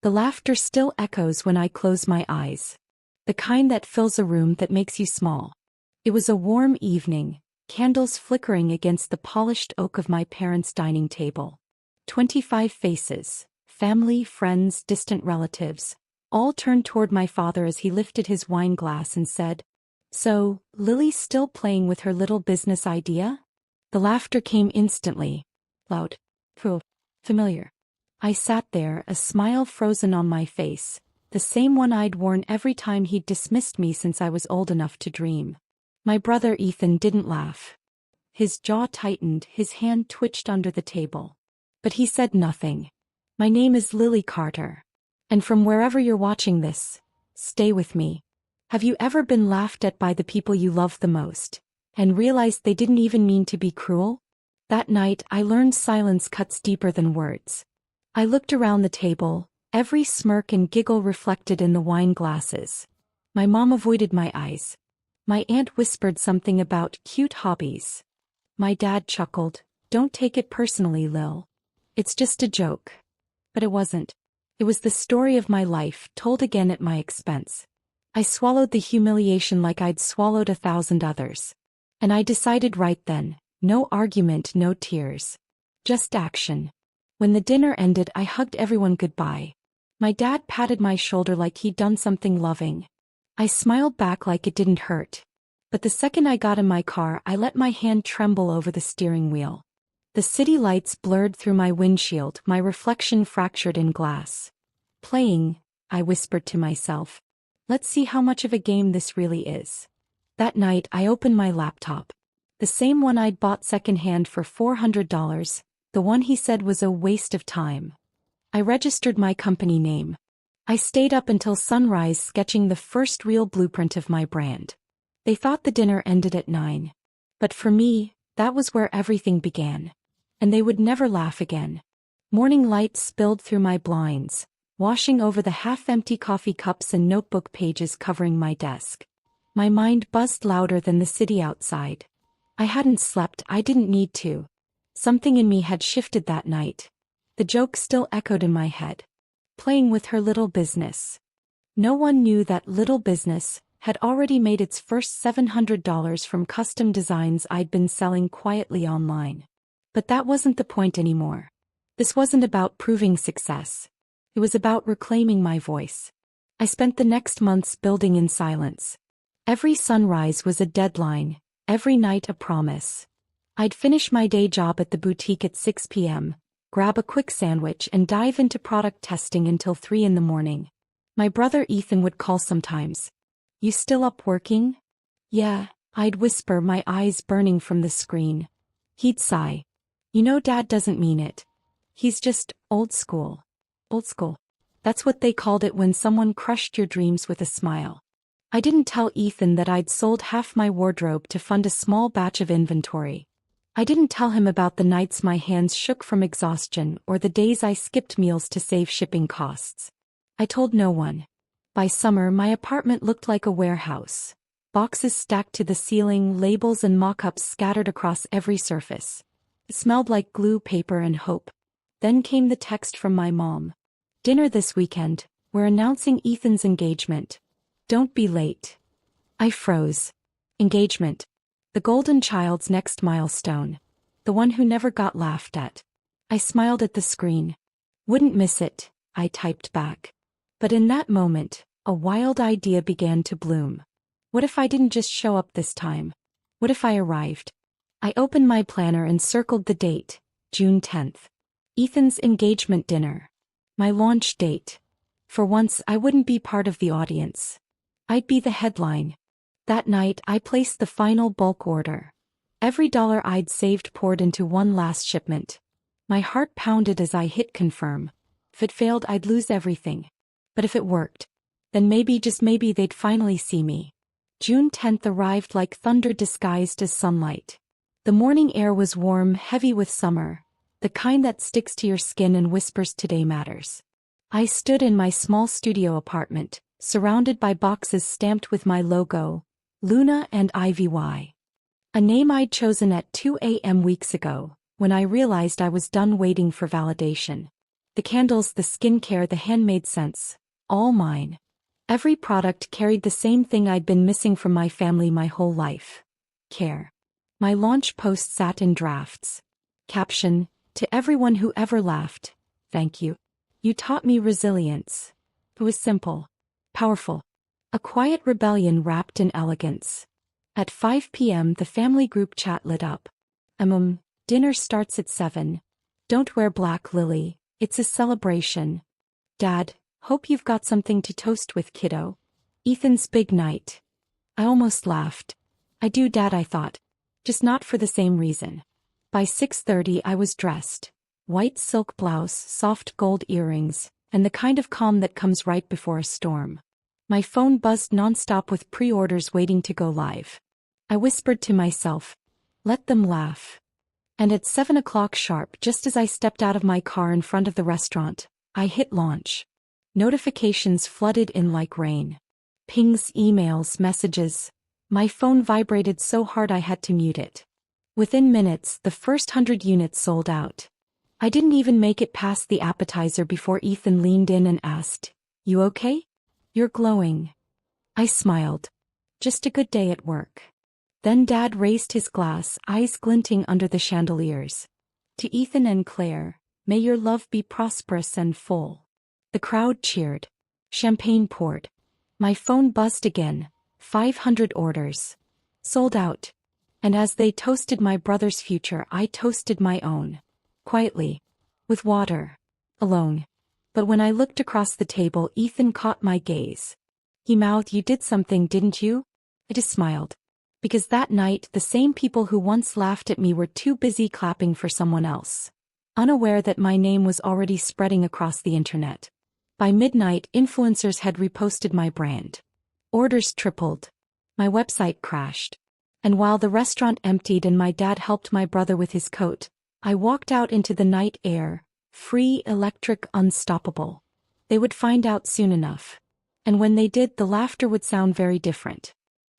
The laughter still echoes when I close my eyes. The kind that fills a room that makes you small. It was a warm evening, candles flickering against the polished oak of my parents' dining table. 25 faces, family, friends, distant relatives, all turned toward my father as he lifted his wine glass and said, "So, Lily's still playing with her little business idea?" The laughter came instantly. Loud. Familiar. I sat there, a smile frozen on my face, the same one I'd worn every time he'd dismissed me since I was old enough to dream. My brother Ethan didn't laugh. His jaw tightened, his hand twitched under the table. But he said nothing. "My name is Lily Carter. And from wherever you're watching this, stay with me. Have you ever been laughed at by the people you love the most, and realized they didn't even mean to be cruel?" That night I learned silence cuts deeper than words. I looked around the table, every smirk and giggle reflected in the wine glasses. My mom avoided my eyes. My aunt whispered something about cute hobbies. My dad chuckled, "Don't take it personally, Lil. It's just a joke." But it wasn't. It was the story of my life, told again at my expense. I swallowed the humiliation like I'd swallowed 1,000 others. And I decided right then, no argument, no tears. Just action. When the dinner ended, I hugged everyone goodbye. My dad patted my shoulder like he'd done something loving. I smiled back like it didn't hurt. But the second I got in my car, I let my hand tremble over the steering wheel. The city lights blurred through my windshield, my reflection fractured in glass. "Playing," I whispered to myself. "Let's see how much of a game this really is." That night I opened my laptop. The same one I'd bought secondhand for $400, the one he said was a waste of time. I registered my company name. I stayed up until sunrise sketching the first real blueprint of my brand. They thought the dinner ended at 9. But for me, that was where everything began. And they would never laugh again. Morning light spilled through my blinds, washing over the half-empty coffee cups and notebook pages covering my desk. My mind buzzed louder than the city outside. I hadn't slept, I didn't need to. Something in me had shifted that night. The joke still echoed in my head. Playing with her little business. No one knew that little business had already made its first $700 from custom designs I'd been selling quietly online. But that wasn't the point anymore. This wasn't about proving success. It was about reclaiming my voice. I spent the next months building in silence. Every sunrise was a deadline, every night a promise. I'd finish my day job at the boutique at 6 p.m., grab a quick sandwich and dive into product testing until 3 in the morning. My brother Ethan would call sometimes. "You still up working?" "Yeah," I'd whisper, my eyes burning from the screen. He'd sigh. "You know Dad doesn't mean it. He's just old school." Old school. That's what they called it when someone crushed your dreams with a smile. I didn't tell Ethan that I'd sold half my wardrobe to fund a small batch of inventory. I didn't tell him about the nights my hands shook from exhaustion or the days I skipped meals to save shipping costs. I told no one. By summer, my apartment looked like a warehouse. Boxes stacked to the ceiling, labels and mock-ups scattered across every surface. It smelled like glue, paper, and hope. Then came the text from my mom. "Dinner this weekend. We're announcing Ethan's engagement. Don't be late." I froze. Engagement. The golden child's next milestone. The one who never got laughed at. I smiled at the screen. "Wouldn't miss it," I typed back. But in that moment, a wild idea began to bloom. What if I didn't just show up this time? What if I arrived? I opened my planner and circled the date, June 10th. Ethan's engagement dinner. My launch date. For once, I wouldn't be part of the audience. I'd be the headline. That night, I placed the final bulk order. Every dollar I'd saved poured into one last shipment. My heart pounded as I hit confirm. If it failed, I'd lose everything. But if it worked, then maybe, just maybe, they'd finally see me. June 10th arrived like thunder disguised as sunlight. The morning air was warm, heavy with summer, the kind that sticks to your skin and whispers today matters. I stood in my small studio apartment, surrounded by boxes stamped with my logo, Luna and Ivy, a name I'd chosen at 2 a.m. weeks ago, when I realized I was done waiting for validation. The candles, the skincare, the handmade scents. All mine. Every product carried the same thing I'd been missing from my family my whole life. Care. My launch post sat in drafts. Caption: to everyone who ever laughed, thank you. You taught me resilience. It was simple. Powerful. A quiet rebellion wrapped in elegance. At 5 p.m. the family group chat lit up. Dinner starts at 7. Don't wear black, Lily. It's a celebration. Dad, hope you've got something to toast with, kiddo. Ethan's big night. I almost laughed. I do, Dad, I thought. Just not for the same reason. By 6:30 I was dressed. White silk blouse, soft gold earrings, and the kind of calm that comes right before a storm. My phone buzzed nonstop with pre-orders waiting to go live. I whispered to myself, let them laugh. And at 7 o'clock sharp, just as I stepped out of my car in front of the restaurant, I hit launch. Notifications flooded in like rain. Pings, emails, messages. My phone vibrated so hard I had to mute it. Within minutes, the first 100 units sold out. I didn't even make it past the appetizer before Ethan leaned in and asked, "You okay? You're glowing." I smiled. Just a good day at work. Then Dad raised his glass, eyes glinting under the chandeliers. To Ethan and Claire, may your love be prosperous and full. The crowd cheered. Champagne poured. My phone buzzed again. 500 orders. Sold out. And as they toasted my brother's future, I toasted my own. Quietly. With water. Alone. But when I looked across the table, Ethan caught my gaze. He mouthed, "You did something, didn't you?" I just smiled. Because that night, the same people who once laughed at me were too busy clapping for someone else. Unaware that my name was already spreading across the internet. By midnight, influencers had reposted my brand. Orders tripled. My website crashed. And while the restaurant emptied and my dad helped my brother with his coat, I walked out into the night air, free, electric, unstoppable. They would find out soon enough. And when they did, the laughter would sound very different.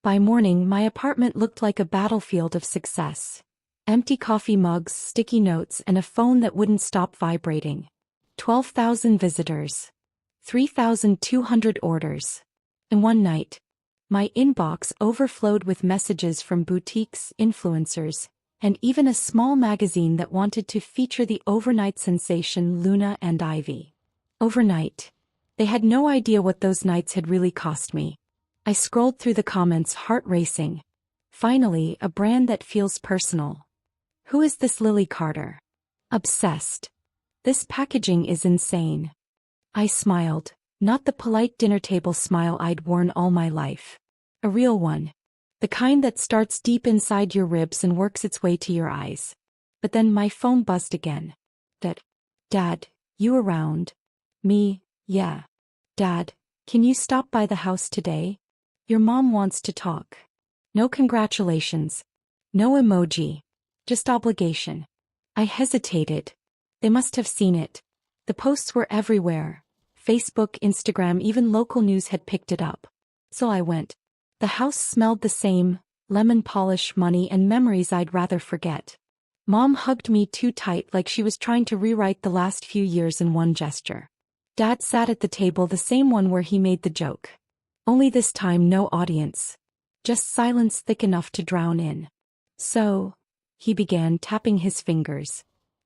By morning, my apartment looked like a battlefield of success. Empty coffee mugs, sticky notes, and a phone that wouldn't stop vibrating. 12,000 visitors. 3,200 orders. In one night, my inbox overflowed with messages from boutiques, influencers, and even a small magazine that wanted to feature the overnight sensation Luna and Ivy. Overnight. They had no idea what those nights had really cost me. I scrolled through the comments, heart racing. Finally, a brand that feels personal. Who is this Lily Carter? Obsessed. This packaging is insane. I smiled, not the polite dinner table smile I'd worn all my life. A real one. The kind that starts deep inside your ribs and works its way to your eyes. But then my phone buzzed again. Dad, you around? Me, yeah. Dad, can you stop by the house today? Your mom wants to talk. No congratulations. No emoji. Just obligation. I hesitated. They must have seen it. The posts were everywhere. Facebook, Instagram, even local news had picked it up. So I went. The house smelled the same, lemon polish, money, and memories I'd rather forget. Mom hugged me too tight, like she was trying to rewrite the last few years in one gesture. Dad sat at the table, the same one where he made the joke. Only this time no audience. Just silence thick enough to drown in. "So," he began, tapping his fingers.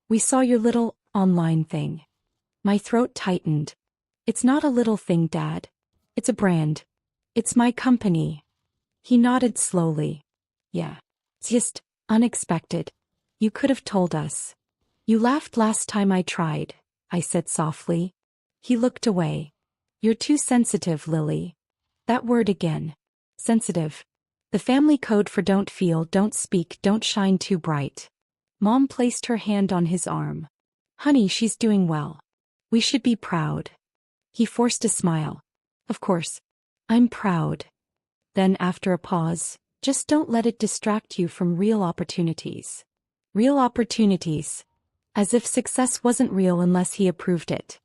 "We saw your little, online thing." My throat tightened. "It's not a little thing, Dad. It's a brand. It's my company." He nodded slowly. "Yeah. It's just unexpected. You could have told us. You laughed last time I tried," I said softly. He looked away. "You're too sensitive, Lily." That word again. Sensitive. The family code for don't feel, don't speak, don't shine too bright. Mom placed her hand on his arm. "Honey, she's doing well. We should be proud." He forced a smile. "Of course. I'm proud." Then after a pause, "Just don't let it distract you from real opportunities." Real opportunities. As if success wasn't real unless he approved it.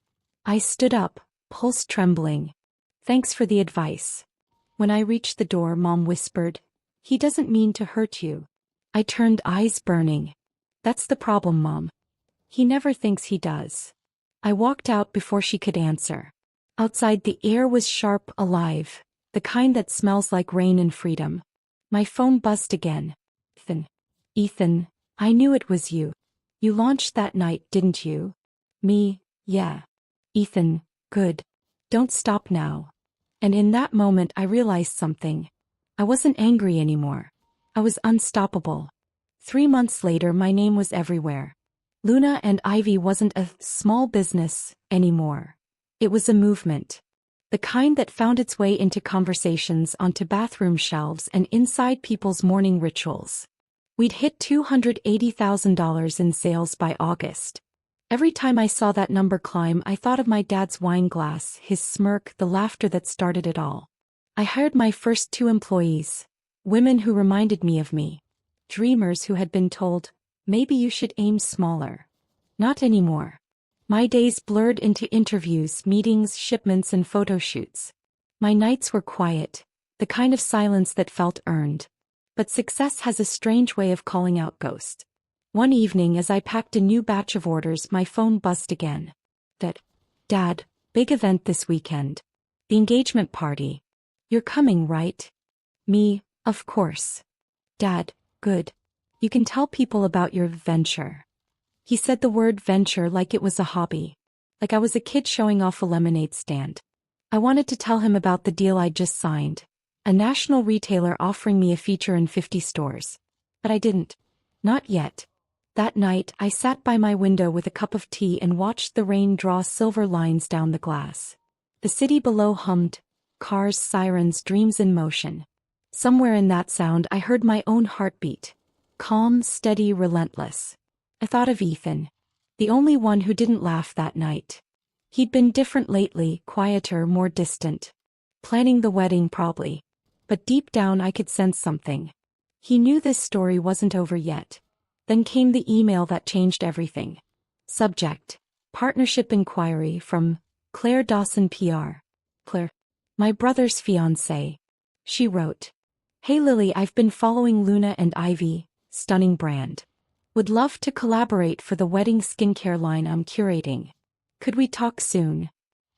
I stood up, pulse trembling. "Thanks for the advice." When I reached the door, Mom whispered, "He doesn't mean to hurt you." I turned, eyes burning. "That's the problem, Mom. He never thinks he does." I walked out before she could answer. Outside the air was sharp, alive, the kind that smells like rain and freedom. My phone buzzed again. Ethan, I knew it was you. You launched that night, didn't you? Me, yeah. Ethan, good. Don't stop now. And in that moment I realized something. I wasn't angry anymore. I was unstoppable. 3 months later my name was everywhere. Luna and Ivy wasn't a small business anymore. It was a movement. The kind that found its way into conversations, onto bathroom shelves, and inside people's morning rituals. We'd hit $280,000 in sales by August. Every time I saw that number climb, I thought of my dad's wine glass, his smirk, the laughter that started it all. I hired my first 2 employees, women who reminded me of me. Dreamers who had been told, maybe you should aim smaller. Not anymore. My days blurred into interviews, meetings, shipments, and photo shoots. My nights were quiet, the kind of silence that felt earned. But success has a strange way of calling out ghosts. One evening as I packed a new batch of orders, my phone buzzed again. Dad, big event this weekend. The engagement party. You're coming, right? Me, of course. Dad, good. You can tell people about your venture. He said the word venture like it was a hobby. Like I was a kid showing off a lemonade stand. I wanted to tell him about the deal I'd just signed. A national retailer offering me a feature in 50 stores. But I didn't. Not yet. That night, I sat by my window with a cup of tea and watched the rain draw silver lines down the glass. The city below hummed. Cars, sirens, dreams in motion. Somewhere in that sound I heard my own heartbeat. Calm, steady, relentless. I thought of Ethan. The only one who didn't laugh that night. He'd been different lately, quieter, more distant. Planning the wedding probably. But deep down I could sense something. He knew this story wasn't over yet. Then came the email that changed everything. Subject: Partnership Inquiry from Claire Dawson PR. Claire. My brother's fiancée. She wrote. Hey Lily, I've been following Luna and Ivy, stunning brand. Would love to collaborate for the wedding skincare line I'm curating. Could we talk soon?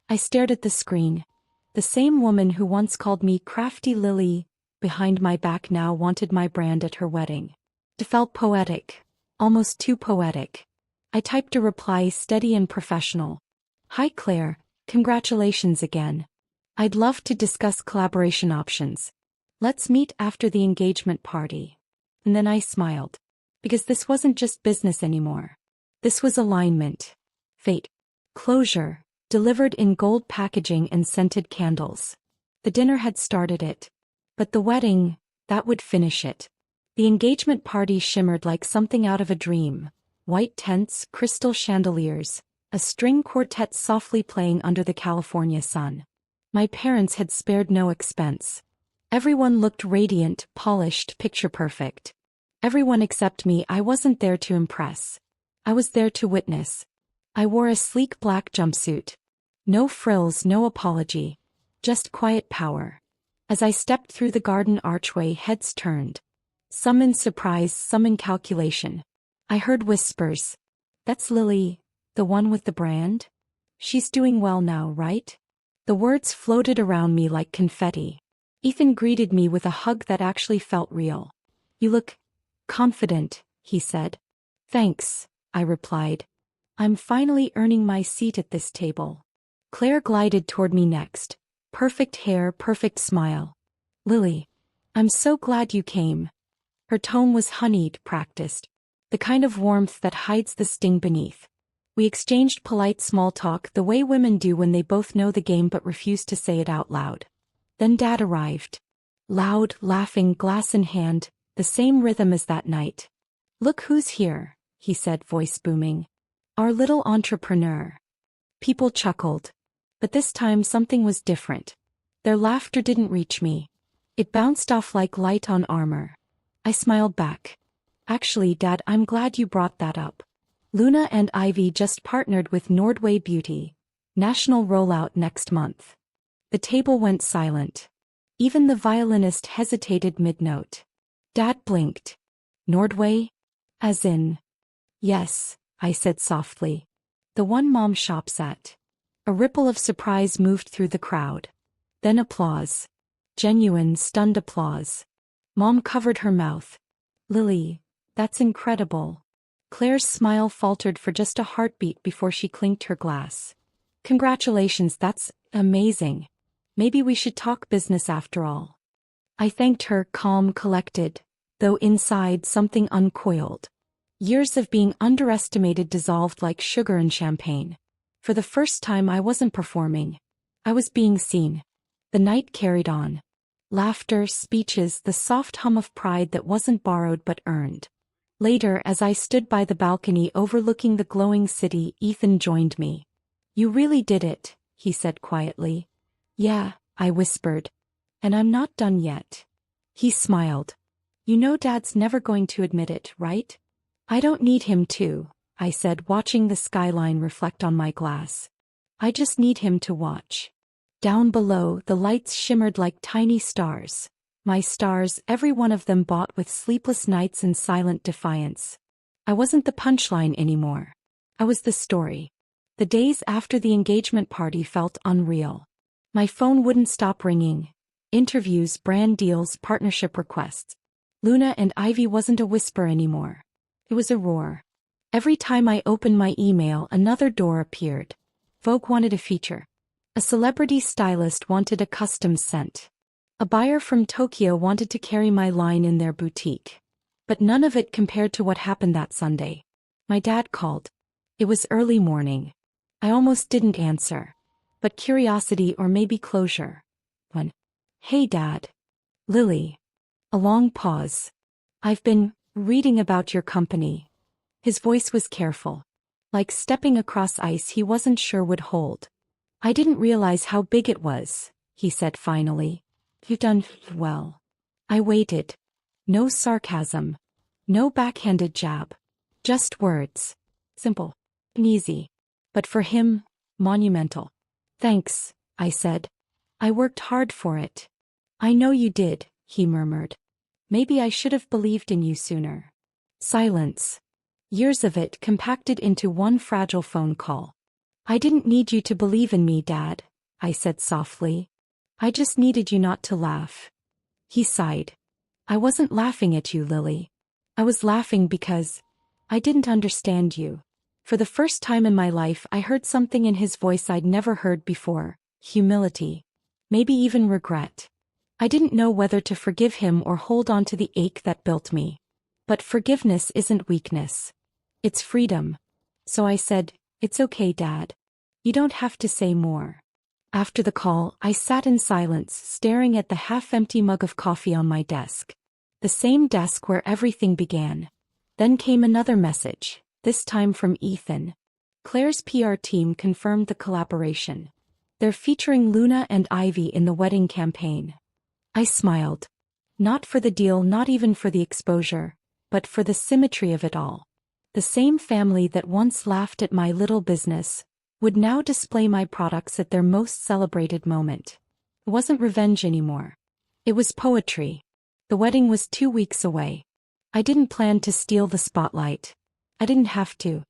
I stared at the screen. The same woman who once called me Crafty Lily behind my back now wanted my brand at her wedding. It felt poetic. Almost too poetic. I typed a reply, steady and professional. Hi Claire, congratulations again. I'd love to discuss collaboration options. Let's meet after the engagement party. And then I smiled. Because this wasn't just business anymore. This was alignment. Fate. Closure. Delivered in gold packaging and scented candles. The dinner had started it. But the wedding, that would finish it. The engagement party shimmered like something out of a dream. White tents, crystal chandeliers, a string quartet softly playing under the California sun. My parents had spared no expense. Everyone looked radiant, polished, picture-perfect. Everyone except me. I wasn't there to impress. I was there to witness. I wore a sleek black jumpsuit. No frills, no apology. Just quiet power. As I stepped through the garden archway, heads turned. Some in surprise, some in calculation. I heard whispers. That's Lily, the one with the brand? She's doing well now, right? The words floated around me like confetti. Ethan greeted me with a hug that actually felt real. You look confident, he said. Thanks, I replied. I'm finally earning my seat at this table. Claire glided toward me next. Perfect hair, perfect smile. Lily, I'm so glad you came. Her tone was honeyed, practiced. The kind of warmth that hides the sting beneath. We exchanged polite small talk the way women do when they both know the game but refuse to say it out loud. Then Dad arrived. Loud, laughing, glass in hand, the same rhythm as that night. Look who's here, he said, voice booming. Our little entrepreneur. People chuckled. But this time something was different. Their laughter didn't reach me. It bounced off like light on armor. I smiled back. Actually, Dad, I'm glad you brought that up. Luna and Ivy just partnered with Nordway Beauty. National rollout next month. The table went silent. Even the violinist hesitated mid-note. Dad blinked. Nordway? As in? Yes, I said softly. The one Mom shops at. A ripple of surprise moved through the crowd. Then applause. Genuine, stunned applause. Mom covered her mouth. Lily, that's incredible. Claire's smile faltered for just a heartbeat before she clinked her glass. Congratulations, that's amazing. Maybe we should talk business after all. I thanked her, calm, collected, though inside something uncoiled. Years of being underestimated dissolved like sugar in champagne. For the first time I wasn't performing. I was being seen. The night carried on. Laughter, speeches, the soft hum of pride that wasn't borrowed but earned. Later, as I stood by the balcony overlooking the glowing city, Ethan joined me. You really did it, he said quietly. Yeah, I whispered. And I'm not done yet. He smiled. You know Dad's never going to admit it, right? I don't need him to, I said, watching the skyline reflect on my glass. I just need him to watch. Down below, the lights shimmered like tiny stars. My stars, every one of them bought with sleepless nights and silent defiance. I wasn't the punchline anymore. I was the story. The days after the engagement party felt unreal. My phone wouldn't stop ringing. Interviews, brand deals, partnership requests. Luna and Ivy wasn't a whisper anymore. It was a roar. Every time I opened my email, another door appeared. Vogue wanted a feature. A celebrity stylist wanted a custom scent. A buyer from Tokyo wanted to carry my line in their boutique. But none of it compared to what happened that Sunday. My dad called. It was early morning. I almost didn't answer. But curiosity or maybe closure. When, Hey Dad. Lily. A long pause. I've been reading about your company. His voice was careful. Like stepping across ice he wasn't sure would hold. I didn't realize how big it was, he said finally. You've done well. I waited. No sarcasm. No backhanded jab. Just words. Simple. And easy. But for him, monumental. Thanks, I said. I worked hard for it. I know you did, he murmured. Maybe I should have believed in you sooner. Silence. Years of it compacted into one fragile phone call. I didn't need you to believe in me, Dad, I said softly. I just needed you not to laugh. He sighed. I wasn't laughing at you, Lily. I was laughing because I didn't understand you. For the first time in my life I heard something in his voice I'd never heard before. Humility. Maybe even regret. I didn't know whether to forgive him or hold on to the ache that built me. But forgiveness isn't weakness. It's freedom. So I said, It's okay, Dad. You don't have to say more. After the call, I sat in silence, staring at the half-empty mug of coffee on my desk. The same desk where everything began. Then came another message, this time from Ethan. Claire's PR team confirmed the collaboration. They're featuring Luna and Ivy in the wedding campaign. I smiled. Not for the deal, not even for the exposure, but for the symmetry of it all. The same family that once laughed at my little business would now display my products at their most celebrated moment. It wasn't revenge anymore. It was poetry. The wedding was 2 weeks away. I didn't plan to steal the spotlight. I didn't have to.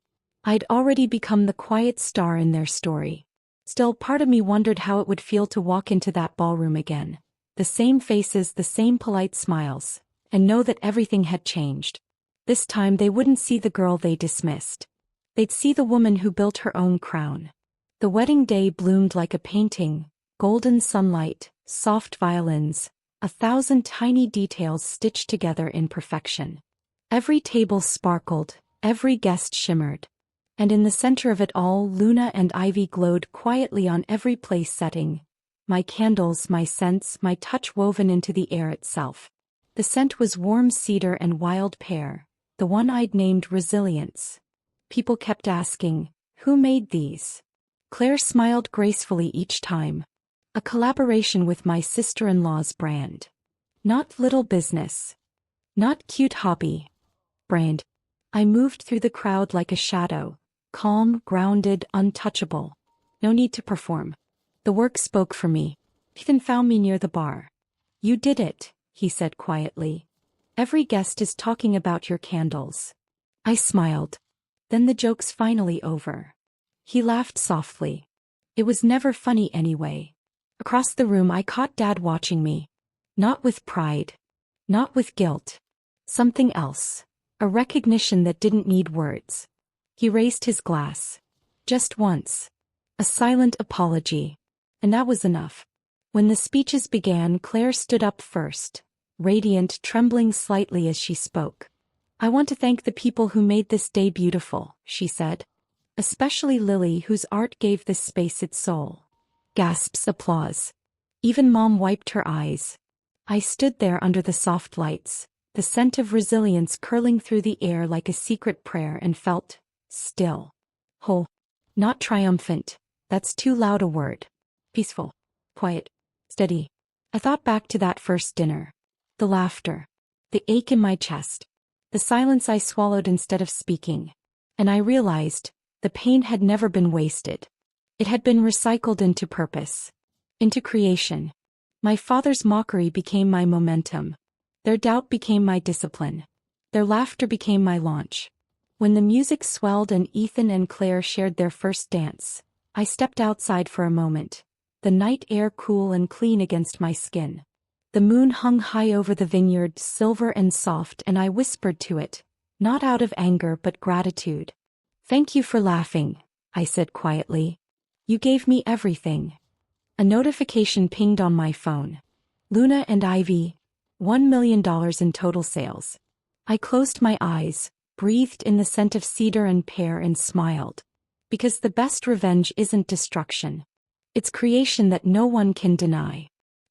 I'd already become the quiet star in their story. Still, part of me wondered how it would feel to walk into that ballroom again. The same faces, the same polite smiles, and know that everything had changed. This time they wouldn't see the girl they dismissed. They'd see the woman who built her own crown. The wedding day bloomed like a painting, golden sunlight, soft violins, 1,000 tiny details stitched together in perfection. Every table sparkled, every guest shimmered. And in the center of it all, Luna and Ivy glowed quietly on every place setting. My candles, my scents, my touch woven into the air itself. The scent was warm cedar and wild pear, the one I'd named Resilience. People kept asking, who made these? Claire smiled gracefully each time. A collaboration with my sister-in-law's brand. Not little business. Not cute hobby. Brand. I moved through the crowd like a shadow, calm, grounded, untouchable. No need to perform. The work spoke for me. Ethan found me near the bar. You did it, he said quietly. Every guest is talking about your candles. I smiled. Then the joke's finally over. He laughed softly. It was never funny anyway. Across the room I caught Dad watching me. Not with pride. Not with guilt. Something else. A recognition that didn't need words. He raised his glass. Just once. A silent apology. And that was enough. When the speeches began, Claire stood up first, radiant, trembling slightly as she spoke. "I want to thank the people who made this day beautiful," she said. "Especially Lily, whose art gave this space its soul." Gasps, applause. Even Mom wiped her eyes. I stood there under the soft lights, the scent of resilience curling through the air like a secret prayer, and felt still. Whole. Not triumphant. That's too loud a word. Peaceful. Quiet. Steady. I thought back to that first dinner. The laughter. The ache in my chest. The silence I swallowed instead of speaking. And I realized the pain had never been wasted. It had been recycled into purpose. Into creation. My father's mockery became my momentum. Their doubt became my discipline. Their laughter became my launch. When the music swelled and Ethan and Claire shared their first dance, I stepped outside for a moment. The night air cool and clean against my skin. The moon hung high over the vineyard, silver and soft, and I whispered to it, not out of anger but gratitude. "Thank you for laughing," I said quietly. "You gave me everything." A notification pinged on my phone. Luna and Ivy, $1 million in total sales. I closed my eyes, breathed in the scent of cedar and pear, and smiled. Because the best revenge isn't destruction. It's creation that no one can deny.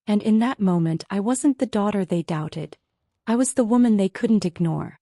And in that moment I wasn't the daughter they doubted. I was the woman they couldn't ignore.